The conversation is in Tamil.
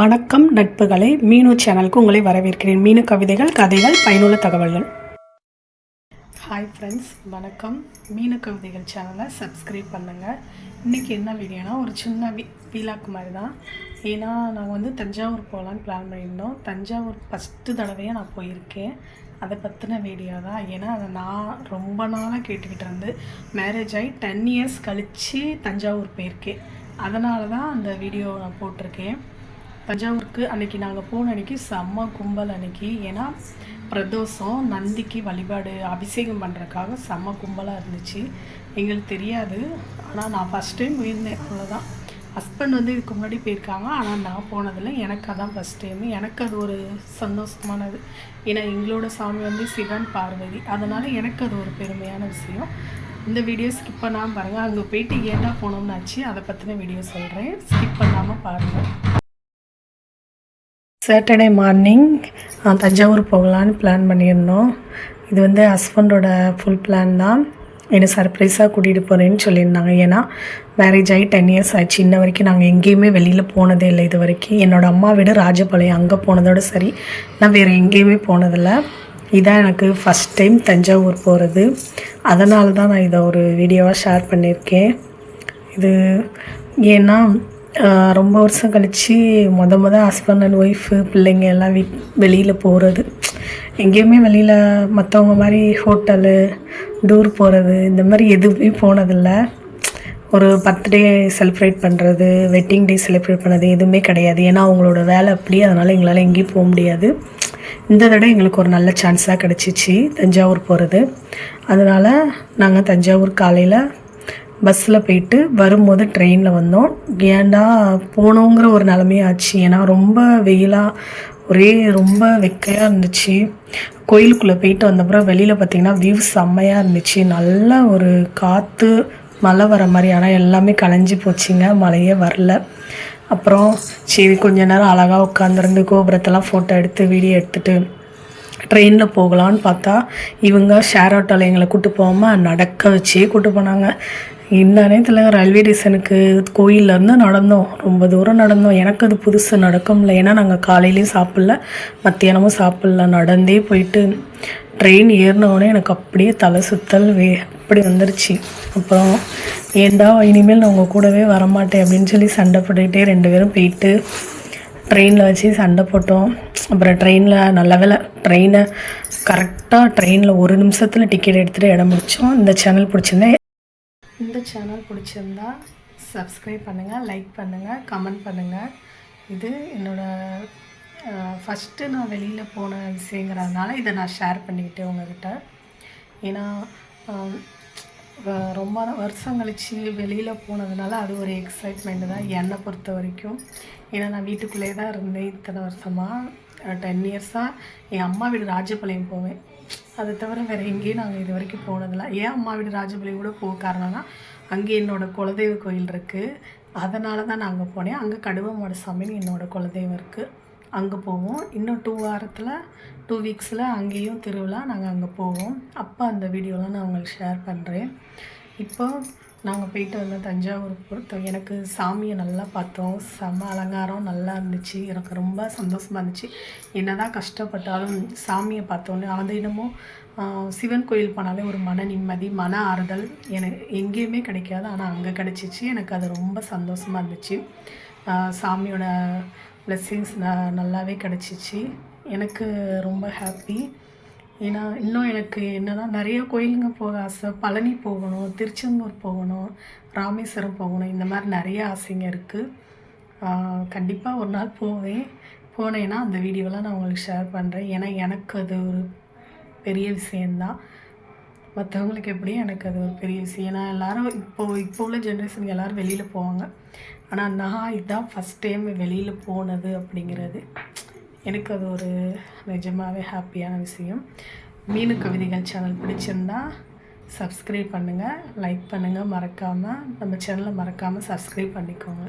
வணக்கம் நட்புகளே, மீனு சேனலுக்கு உங்களை வரவேற்கிறேன். மீனு கவிதைகள், கதைகள், பயனுள்ள தகவல்கள். ஹாய் ஃப்ரெண்ட்ஸ், வணக்கம். மீனு கவிதைகள் சேனலை சப்ஸ்கிரைப் பண்ணுங்கள். இன்றைக்கி என்ன வீடியோனா, ஒரு சின்ன வீலாக் மாதிரி தான். ஏன்னா நாங்கள் தஞ்சாவூர் போகலான்னு பிளான் பண்ணியிருந்தோம். தஞ்சாவூர் ஃபஸ்ட்டு தடவையாக நான் போயிருக்கேன். அதை பற்றின வீடியோ தான். ஏன்னா அதை நான் ரொம்ப நாளாக கேட்டுக்கிட்டு இருந்து மேரேஜ் ஆகி 10 இயர்ஸ் கழித்து தஞ்சாவூர் போயிருக்கேன். அதனால தான் அந்த வீடியோ நான் போட்டிருக்கேன். தஞ்சாவூருக்கு அன்றைக்கி நாங்கள் போன அன்றைக்கி செம்ம கும்பல் அன்றைக்கி. ஏன்னா பிரதோஷம், நந்திக்கு வழிபாடு அபிஷேகம் பண்ணுறதுக்காக செம்ம கும்பலாக இருந்துச்சு. எங்களுக்கு தெரியாது. ஆனால் நான் ஃபஸ்ட் டைம் போயிருந்தேன், அவ்வளோதான். ஹஸ்பண்ட் இதுக்கு முன்னாடி போயிருக்காங்க, ஆனால் நான் போனதில்லை. எனக்கு அதான் ஃபஸ்ட் டைமு. எனக்கு அது ஒரு சந்தோஷமானது. ஏன்னா எங்களோட சாமி சிவன் பார்வதி, அதனால் எனக்கு அது ஒரு பெருமையான விஷயம். இந்த வீடியோ ஸ்கிப் பண்ணாமல் பாருங்கள். அங்கே போயிட்டு ஏன்டா போனோம்னாச்சு, அதை பற்றின வீடியோ சொல்கிறேன். ஸ்கிப் பண்ணாமல் பாருங்கள். சாட்டர்டே மார்னிங் தஞ்சாவூர் போகலான்னு பிளான் பண்ணியிருந்தோம். இது ஹஸ்பண்டோட ஃபுல் பிளான் தான். என்னை சர்ப்ரைஸாக கூட்டிகிட்டு போகிறேன்னு சொல்லியிருந்தாங்க. ஏன்னா மேரேஜ் ஆகி 10 இயர்ஸ் ஆச்சு. இன்ன வரைக்கும் நாங்கள் எங்கேயுமே வெளியில் போனதே இல்லை. இது வரைக்கும் என்னோடய அம்மா வீடு ராஜபாளையம், அங்கே போனதோட சரி. நான் வேறு எங்கேயுமே போனதில்லை. இதான் எனக்கு ஃபஸ்ட் டைம் தஞ்சாவூர் போகிறது. அதனால தான் நான் இதை ஒரு வீடியோவாக ஷேர் பண்ணியிருக்கேன். இது ஏன்னா ரொம்ப வருஷம் கழித்து மொதல் ஹஸ்பண்ட் அண்ட் ஒய்ஃபு பிள்ளைங்க எல்லாம் வெளியில் போகிறது. எங்கேயுமே வெளியில் மற்றவங்க மாதிரி ஹோட்டலு, டூர் போகிறது, இந்த மாதிரி எதுவுமே போனதில்லை. ஒரு பர்த்டே செலிப்ரேட் பண்ணுறது, வெட்டிங் டே செலிப்ரேட் பண்ணுறது எதுவுமே கிடையாது. ஏன்னா அவங்களோட வேலை அப்படி, அதனால் எங்களால் எங்கேயும் போக முடியாது. இந்த தடவை எங்களுக்கு ஒரு நல்ல சான்ஸாக கிடச்சிச்சு தஞ்சாவூர் போகிறது. அதனால் நாங்கள் தஞ்சாவூர் காலையில் பஸ்ஸில் போயிட்டு வரும்போது ட்ரெயினில் வந்தோம். ஏன்டா போனோங்கிற ஒரு நிலமையாச்சு. ஏன்னா ரொம்ப வெயிலாக ரொம்ப வெக்கையாக இருந்துச்சு. கோயிலுக்குள்ளே போயிட்டு வந்தப்புறம் வெளியில் பார்த்திங்கன்னா வியூ செம்மையாக இருந்துச்சு. நல்ல ஒரு காற்று, மழை வர மாதிரி. ஆனால் எல்லாமே கலைஞ்சி போச்சுங்க, மழையே வரல. அப்புறம் சரி கொஞ்ச நேரம் அழகாக உட்காந்துருந்து கோபுரத்தெல்லாம் ஃபோட்டோ எடுத்து வீடியோ எடுத்துகிட்டு ட்ரெயினில் போகலான்னு பார்த்தா இவங்க ஷேர் ஆட்டோவில் எங்களை கூப்பிட்டு போகாமல் நடக்க வச்சே கூப்பிட்டு போனாங்க. இந்த நேரத்தில் ரயில்வே ஸ்டேஷனுக்கு கோயிலேருந்து நடந்தோம், ரொம்ப தூரம் நடந்தோம். எனக்கு அது புதுசு, நடக்க முடியல. ஏன்னா நாங்கள் காலையிலையும் சாப்பிடல, மத்தியானமும் சாப்பிடல. நடந்தே போயிட்டு ட்ரெயின் ஏறினவுடனே எனக்கு அப்படியே தலை சுத்தல் அப்படி வந்துருச்சு. அப்புறம் ஏண்டா இனிமேல் நான் உங்கள் கூடவே வரமாட்டேன் அப்படின்னு சொல்லி சண்டை போட்டுக்கிட்டே 2 பேரும் போயிட்டு ட்ரெயினில் வச்சு சண்டை போட்டோம். அப்புறம் ட்ரெயினில் நல்ல வேலை, ட்ரெயினை கரெக்டாக ட்ரெயினில் 1 நிமிஷத்தில் டிக்கெட் எடுத்துகிட்டு இடம் முடித்தோம். இந்த சேனல் பிடிச்சிருந்தா சப்ஸ்கிரைப் பண்ணுங்கள், லைக் பண்ணுங்கள், கமெண்ட் பண்ணுங்கள். இது என்னோடய ஃபஸ்ட்டு நான் வெளியில் போன விஷயங்கிறதுனால இதை நான் ஷேர் பண்ணிக்கிட்டேன் உங்கள்கிட்ட. ஏன்னா ரொம்ப வருஷம் கழித்து வெளியில் போனதுனால அது ஒரு எக்ஸைட்மெண்ட்டு தான் என்னை பொறுத்த வரைக்கும். ஏன்னா நான் வீட்டுக்குள்ளே தான் இருந்தேன் இத்தனை வருஷமாக. 10 இயர்ஸாக என் அம்மா வீடு ராஜபாளையம் போவேன். அதை தவிர வேறு எங்கேயும் நாங்கள் இது வரைக்கும் போனதில்லை. ஏன் அம்மா வீடு ராஜபாளையம் கூட போக காரணம்னா அங்கே என்னோடய குலதெய்வ கோயில் இருக்குது. அதனால தான் நான் அங்கே போனேன். அங்கே கடுவமாடு சாமின்னு என்னோடய குலதெய்வம் இருக்குது. அங்கே போவோம். இன்னும் 2 வீக்ஸில் அங்கேயும் திருவிழா, நாங்கள் அங்கே போவோம். அப்போ அந்த வீடியோலாம் நான் உங்களுக்கு ஷேர் பண்ணுறேன். இப்போ நாங்கள் போயிட்டு வந்த தஞ்சாவூர் பொறுத்த எனக்கு சாமியை நல்லா பார்த்தோம். செம்ம அலங்காரம் நல்லா இருந்துச்சு. எனக்கு ரொம்ப சந்தோஷமாக இருந்துச்சு. என்ன தான் கஷ்டப்பட்டாலும் சாமியை பார்த்தோன்னே அது என்னமோ சிவன் கோயில் போனாலே ஒரு மன நிம்மதி, மன ஆறுதல் எனக்கு எங்கேயுமே கிடைக்காது. ஆனால் அங்கே கிடச்சிச்சு. எனக்கு அது ரொம்ப சந்தோஷமாக இருந்துச்சு. சாமியோட பிளெஸ்ஸிங்ஸ் நல்லாவே கிடச்சிச்சு. எனக்கு ரொம்ப ஹாப்பி. ஏன்னா இன்னும் எனக்கு என்னன்னா நிறைய கோயிலுங்க போக ஆசை. பழனி போகணும், திருச்செந்தூர் போகணும், ராமேஸ்வரம் போகணும், இந்த மாதிரி நிறைய ஆசைங்க இருக்குது. கண்டிப்பாக ஒரு நாள் போனேன்னா அந்த வீடியோலாம் நான் உங்களுக்கு ஷேர் பண்ணுறேன். ஏன்னா எனக்கு அது ஒரு பெரிய விஷயந்தான். மற்றவங்களுக்கு எப்படி, எனக்கு அது ஒரு பெரிய விஷயம். ஏன்னா எல்லோரும் இப்போ உள்ள ஜென்ரேஷனுக்கு எல்லோரும் வெளியில் போவாங்க. ஆனால் நான் இதுதான் ஃபஸ்ட் டைம் வெளியில் போனது அப்படிங்கிறது. எனக்கு அது ஒரு நிஜமாகவே ஹாப்பியான விஷயம். மீனு கவிதைகள் சேனல் பிடிச்சிருந்தா சப்ஸ்கிரைப் பண்ணுங்கள், லைக் பண்ணுங்கள். மறக்காமல் நம்ம சேனலை சப்ஸ்கிரைப் பண்ணிக்கோங்க.